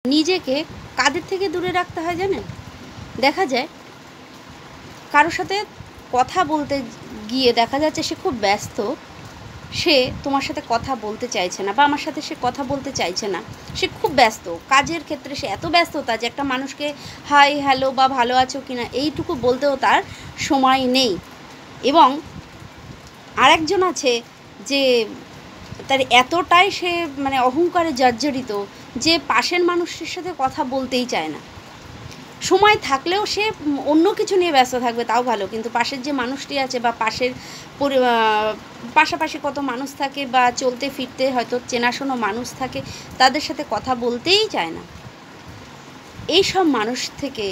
নিজেকে কাদের থেকে দূরে রাখতে হয় জানেন? দেখা যায় কারোর সাথে কথা বলতে গিয়ে দেখা যাচ্ছে সে খুব ব্যস্ত, সে তোমার সাথে কথা বলতে চাইছে না বা আমার সাথে সে কথা বলতে চাইছে না। সে খুব ব্যস্ত কাজের ক্ষেত্রে, সে এত ব্যস্ততা যে একটা মানুষকে হাই হ্যালো বা ভালো আছো কি না এইটুকু বলতেও তার সময় নেই। এবং আরেকজন আছে যে তার এতটাই সে অহংকারে জর্জরিত যে পাশের মানুষের সাথে কথা বলতেই চায় না। সময় থাকলেও সে অন্য কিছু নিয়ে ব্যস্ত থাকবে তাও ভালো, কিন্তু পাশের যে মানুষটি আছে বা পাশাপাশি কত মানুষ থাকে বা চলতে ফিরতে হয়তো চেনাশোনো মানুষ থাকে, তাদের সাথে কথা বলতেই চায় না। এই সব মানুষ থেকে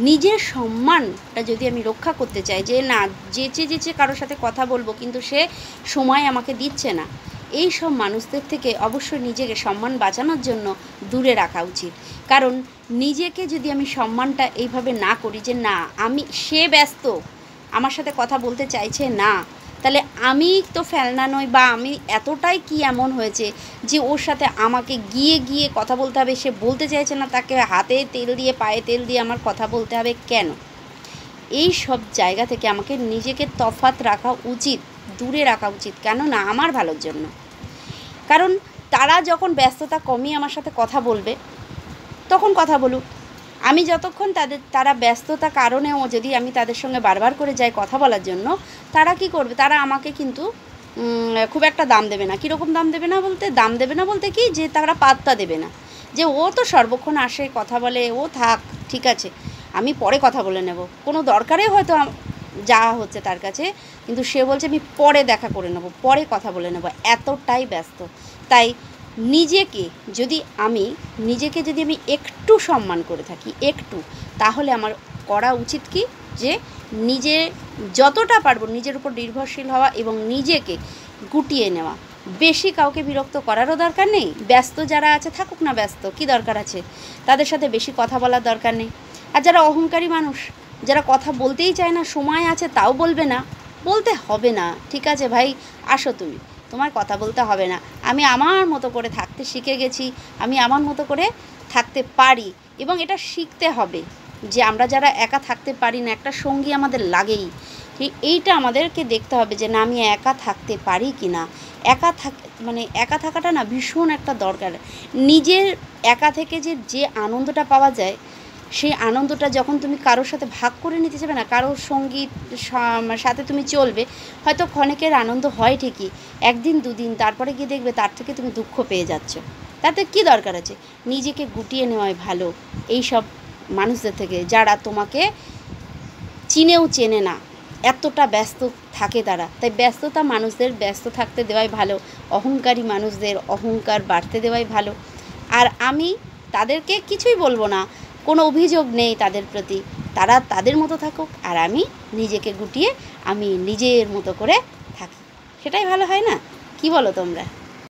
নিজের সম্মানটা যদি আমি রক্ষা করতে চাই, যে না যেচে কারোর সাথে কথা বলবো কিন্তু সে সময় আমাকে দিচ্ছে না, এই সব মানুষদের থেকে অবশ্যই নিজেকে সম্মান বাঁচানোর জন্য দূরে রাখা উচিত। কারণ নিজেকে যদি আমি সম্মানটা এইভাবে না করি যে না সে ব্যস্ত, আমার সাথে কথা বলতে চাইছে না, তাহলে আমি তো ফেলনা নই বা আমি এতটাই কি এমন হয়েছে যে ওর সাথে আমাকে গিয়ে কথা বলতে হবে। সে বলতে চাইছে না, তাকে হাতে তেল দিয়ে পায়ে তেল দিয়ে আমার কথা বলতে হবে কেন? এই সব জায়গা থেকে আমাকে নিজেকে তফাৎ রাখা উচিত, দূরে রাখা উচিত, কেননা আমার ভালোর জন্য। কারণ তারা যখন ব্যস্ততা কমিয়ে আমার সাথে কথা বলবে তখন কথা বলুক। আমি যতক্ষণ তারা ব্যস্ততা কারণেও যদি আমি তাদের সঙ্গে বারবার করে যাই কথা বলার জন্য, তারা কি করবে? তারা আমাকে কিন্তু খুব একটা দাম দেবে না। কীরকম দাম দেবে না বলতে কি, যে তারা পাত্তা দেবে না, যে ও তো সর্বক্ষণ আসে কথা বলে, ও থাক ঠিক আছে আমি পরে কথা বলে নেব। কোনো দরকারে হয়তো যাওয়া হচ্ছে তার কাছে, কিন্তু সে বলছে আমি পরে দেখা করে নেব, পরে কথা বলে নেব, এতটাই ব্যস্ত। তাই নিজেকে যদি আমি একটু সম্মান করে থাকি, তাহলে আমার করা উচিত কি, যে নিজে যতটা পারবো নিজের উপর নির্ভরশীল হওয়া এবং নিজেকে গুটিয়ে নেওয়া। বেশি কাউকে বিরক্ত করারও দরকার নেই। ব্যস্ত যারা আছে থাকুক না ব্যস্ত, কি দরকার আছে? তাদের সাথে বেশি কথা বলার দরকার নেই। আর যারা অহংকারী মানুষ, যারা কথা বলতেই চায় না, সময় আছে তাও বলবে না, বলতে হবে না, ঠিক আছে ভাই আসো তুমি, তোমার কথা বলতে হবে না, আমি আমার মতো করে থাকতে শিখে গেছি, আমি আমার মতো করে থাকতে পারি। এবং এটা শিখতে হবে যে আমরা যারা একা থাকতে পারি না, একটা সঙ্গী আমাদের লাগেই। এইটা আমাদেরকে দেখতে হবে যে না আমি একা থাকতে পারি কি না। একা থাকাটা না ভীষণ একটা দরকার। নিজের একা থেকে যে আনন্দটা পাওয়া যায়, সেই আনন্দটা যখন তুমি কারোর সাথে ভাগ করে নিতে যাবে না, কারোর সঙ্গীর সাথে তুমি চলবে, হয়তো ক্ষণিকের আনন্দ হয় ঠিকই, একদিন দুদিন, তারপরে গিয়ে দেখবে তার থেকে তুমি দুঃখ পেয়ে যাচ্ছ। তাতে কি দরকার আছে? নিজেকে গুটিয়ে নেওয়াই ভালো এই সব মানুষদের থেকে, যারা তোমাকে চিনেও চেনে না, এতটা ব্যস্ত থাকে তারা। তাই মানুষদের ব্যস্ত থাকতে দেওয়াই ভালো, অহংকারী মানুষদের অহংকার বাড়তে দেওয়াই ভালো। আর আমি তাদেরকে কিছুই বলবো না, কোনো অভিযোগ নেই তাদের প্রতি, তারা তাদের মতো থাকুক, আর আমি নিজেকে গুটিয়ে আমি নিজের মতো করে থাকি, সেটাই ভালো হয় না? কি বলো তোমরা?